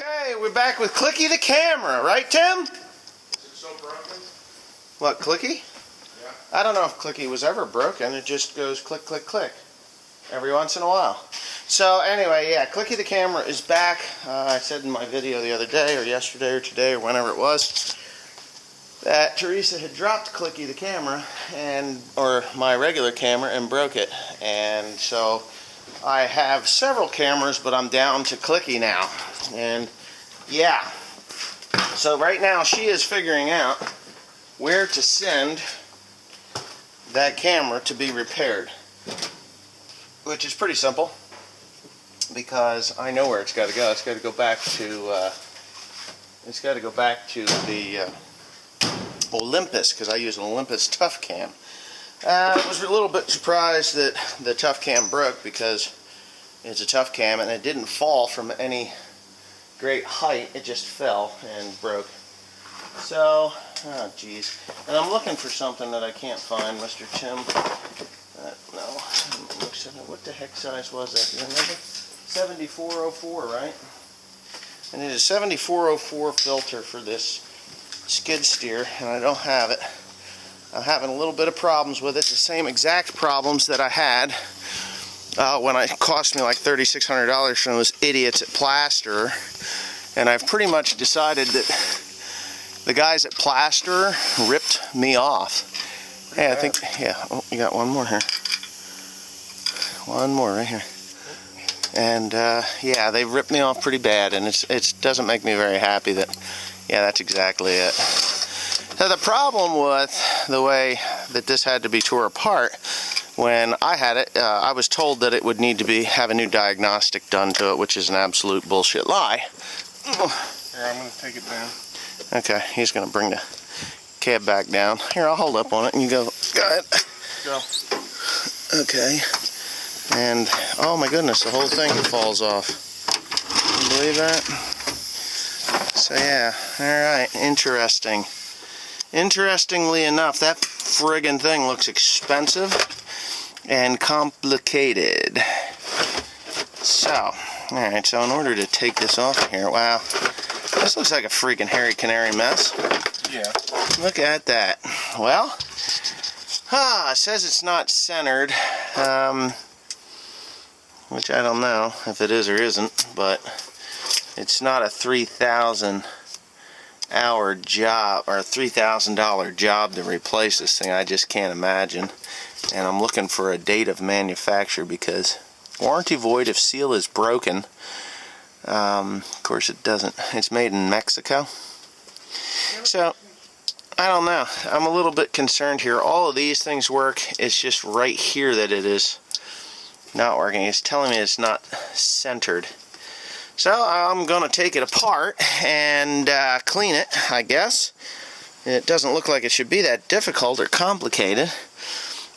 Okay, we're back with Clicky the camera, right, Tim? Is it so broken? What, Clicky? Yeah. I don't know if Clicky was ever broken. It just goes click, click, click every once in a while. So anyway, yeah, Clicky the camera is back. I said in my video the other day, or yesterday, or today, or whenever it was, that Teresa had dropped Clicky the camera, or my regular camera, and broke it. And so I have several cameras, but I'm down to Clicky now. And yeah, so right now she is figuring out where to send that camera to be repaired, which is pretty simple because I know where it's got to go. It's got to go back to the Olympus, because I use an Olympus Tough Cam. I was a little bit surprised that the Tough Cam broke, because it's a Tough Cam and it didn't fall from any great height. It just fell and broke. So, oh geez. And I'm looking for something that I can't find, Mr. Tim. No, what the heck size was that? You remember? 7404, right? I need a 7404 filter for this skid steer, and I don't have it. I'm having a little bit of problems with it. The same exact problems that I had when it cost me like $3,600 from those idiots at Plaster. And I've pretty much decided that the guys at Plaster ripped me off. Hey, I think, yeah, oh, you got one more here. One more right here. And yeah, they ripped me off pretty bad, and it doesn't make me very happy that, yeah, that's exactly it. So the problem with the way that this had to be tore apart, when I had it, I was told that it would need to have a new diagnostic done to it, which is an absolute bullshit lie. Here, I'm going to take it down. Okay, he's going to bring the cab back down. Here, I'll hold up on it and you go ahead. Go. Okay. And, oh my goodness, the whole thing falls off. Can you believe that? So yeah, alright, interesting. Interestingly enough, that friggin' thing looks expensive and complicated. So, alright, so in order to take this off here, wow, this looks like a freaking hairy canary mess. Yeah. Look at that. Well, it says it's not centered, which I don't know if it is or isn't, but it's not a 3,000 hour job or a $3,000 job to replace this thing. I just can't imagine. And I'm looking for a date of manufacture, because warranty void if seal is broken. Of course it doesn't. It's made in Mexico. So I don't know. I'm a little bit concerned here. All of these things work. It's just right here that it is not working. It's telling me it's not centered. So I'm going to take it apart and clean it, I guess. It doesn't look like it should be that difficult or complicated.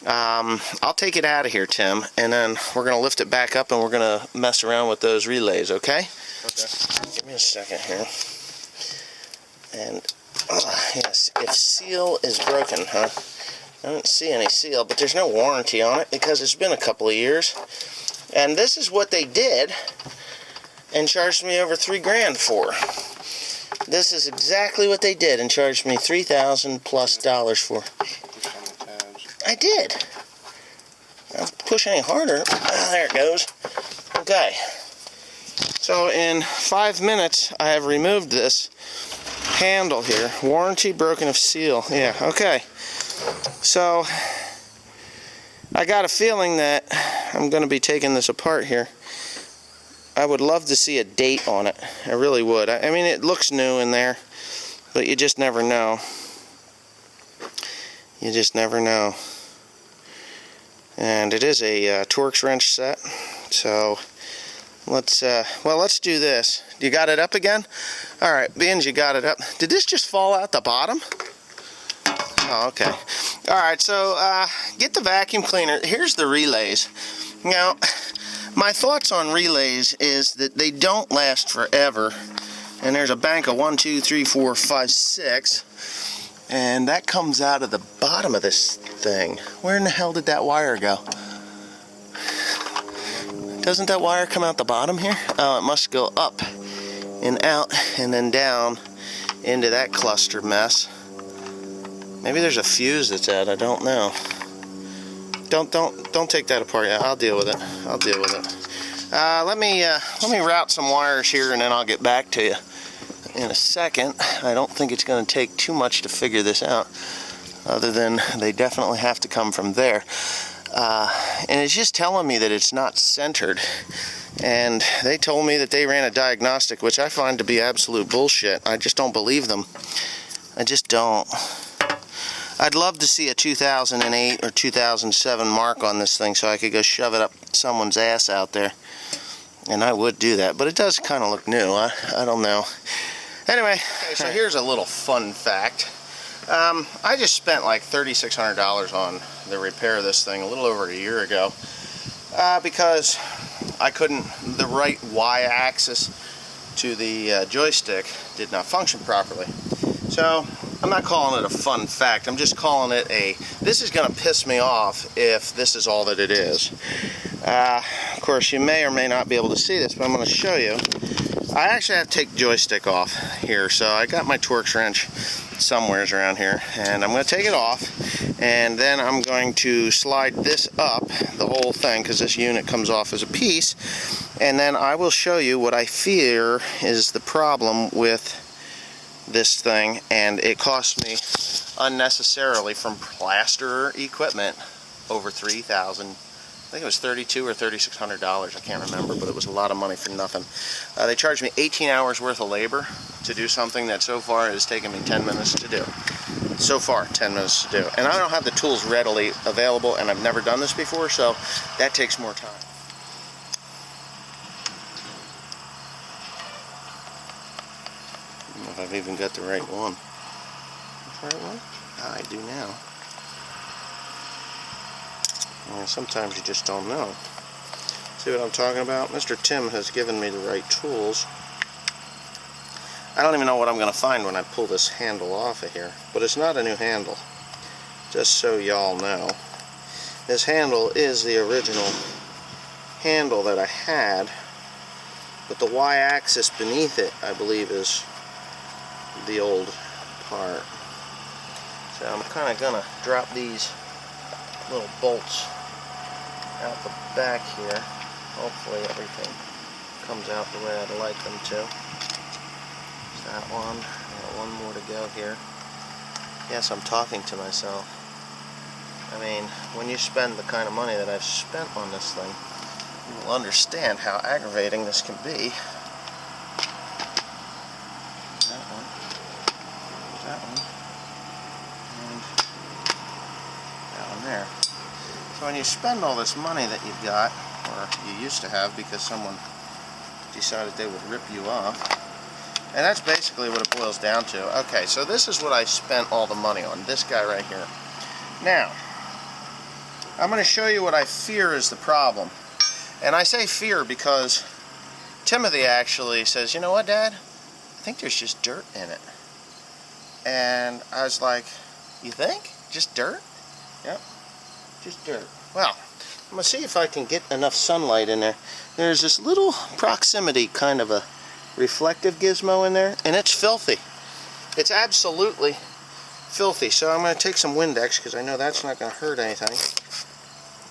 I'll take it out of here, Tim, and then we're going to lift it back up and we're going to mess around with those relays, okay? Okay. Give me a second here. And, yes, if seal is broken, huh? I don't see any seal, but there's no warranty on it because it's been a couple of years. And this is what they did and charged me over $3,000 for. This is exactly what they did and charged me $3,000 plus for. I did. I don't push any harder. There it goes. Okay. So in 5 minutes, I have removed this handle here. Warranty broken if seal. Yeah, okay. So I got a feeling that I'm going to be taking this apart here. I would love to see a date on it. I really would. I mean, it looks new in there, but you just never know. You just never know. And it is a Torx wrench set. So let's do this. You got it up again? All right, beans, you got it up. Did this just fall out the bottom? Oh, okay. All right, so get the vacuum cleaner. Here's the relays. Now, my thoughts on relays is that they don't last forever. And there's a bank of 1, 2, 3, 4, 5, 6. And that comes out of the bottom of this thing. Where in the hell did that wire go? Doesn't that wire come out the bottom here? Oh, it must go up and out and then down into that cluster mess. Maybe there's a fuse that's out, I don't know. Don't take that apart yet. I'll deal with it. I'll deal with it. Let me route some wires here and then I'll get back to you in a second. I don't think it's going to take too much to figure this out, other than they definitely have to come from there. And it's just telling me that it's not centered. And they told me that they ran a diagnostic, which I find to be absolute bullshit. I just don't believe them. I just don't. I'd love to see a 2008 or 2007 mark on this thing so I could go shove it up someone's ass out there. And I would do that, but it does kind of look new. I don't know. Anyway, okay, so here's a little fun fact. I just spent like $3,600 on the repair of this thing a little over a year ago because the right Y-axis to the joystick did not function properly. So I'm not calling it a fun fact, I'm just calling it this is going to piss me off if this is all that it is. Of course, you may or may not be able to see this, but I'm going to show you. I actually have to take the joystick off here, so I got my Torx wrench somewheres around here, and I'm going to take it off, and then I'm going to slide this up, the whole thing, because this unit comes off as a piece, and then I will show you what I fear is the problem with this thing, and it cost me unnecessarily from plasterer equipment over $3,000. I think it was $3,200 or $3,600. I can't remember, but it was a lot of money for nothing. They charged me 18 hours worth of labor to do something that so far has taken me 10 minutes to do. So far, 10 minutes to do. And I don't have the tools readily available, and I've never done this before, so that takes more time. I don't know if I've even got the right one. The right one? I do now. Well, sometimes you just don't know. See what I'm talking about? Mr. Tim has given me the right tools. I don't even know what I'm going to find when I pull this handle off of here. But it's not a new handle. Just so y'all know. This handle is the original handle that I had. But the Y-axis beneath it, I believe, is the old part. So I'm kind of going to drop these little bolts out the back here. Hopefully everything comes out the way I'd like them to. There's that one. I got one more to go here. Yes, I'm talking to myself. I mean, when you spend the kind of money that I've spent on this thing, you will understand how aggravating this can be. That one. That one. And that one there. So when you spend all this money that you've got, or you used to have because someone decided they would rip you off, and that's basically what it boils down to. Okay, so this is what I spent all the money on, this guy right here. Now, I'm going to show you what I fear is the problem. And I say fear because Timothy actually says, you know what, Dad? I think there's just dirt in it. And I was like, you think? Just dirt? Yep. Just dirt. Well, I'm going to see if I can get enough sunlight in there. There's this little proximity kind of a reflective gizmo in there, and it's filthy. It's absolutely filthy. So I'm going to take some Windex because I know that's not going to hurt anything.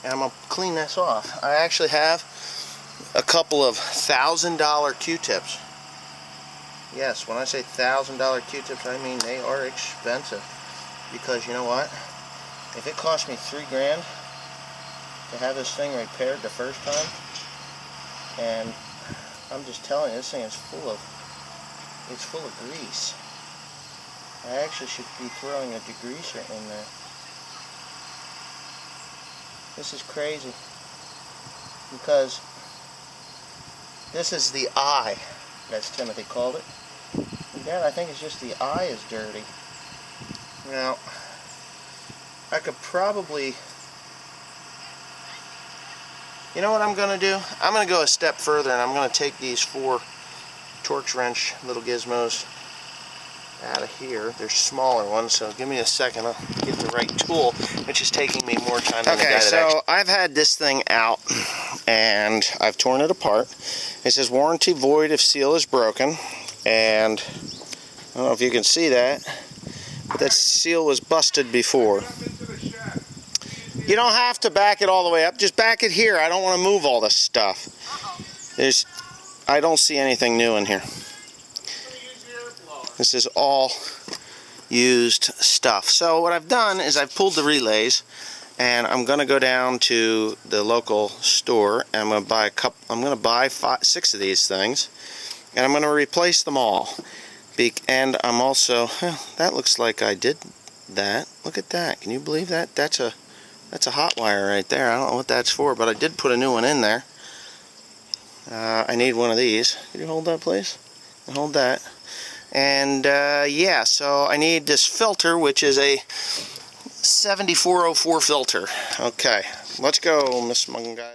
And I'm going to clean this off. I actually have a couple of $1,000 Q-tips. Yes, when I say $1,000 Q-tips, I mean they are expensive. Because you know what? If it cost me $3 grand to have this thing repaired the first time, and I'm just telling you, this thing is full of grease. I actually should be throwing a degreaser in there. This is crazy, because this is the eye, as Timothy called it. And Dad, I think it's just the eye is dirty. Now, I could probably, you know what I'm going to do? I'm going to go a step further, and I'm going to take these 4 Torx wrench little gizmos out of here. They're smaller ones, so give me a second. I'll get the right tool, which is taking me more time than the guy that so I've had this thing out, and I've torn it apart. It says warranty void if seal is broken. And I don't know if you can see that, but that seal was busted before. You don't have to back it all the way up, just back it here. I don't want to move all this stuff. I don't see anything new in here. This is all used stuff. So what I've done is I've pulled the relays, and I'm going to go down to the local store and I'm going to buy a couple. I'm going to buy 6 of these things, and I'm going to replace them all. And I'm also, that looks like I did that. Look at that. Can you believe that? That's a hot wire right there. I don't know what that's for, but I did put a new one in there. I need one of these. Can you hold that, please? Hold that. And yeah, so I need this filter, which is a 7404 filter. Okay, let's go, Miss Mungai.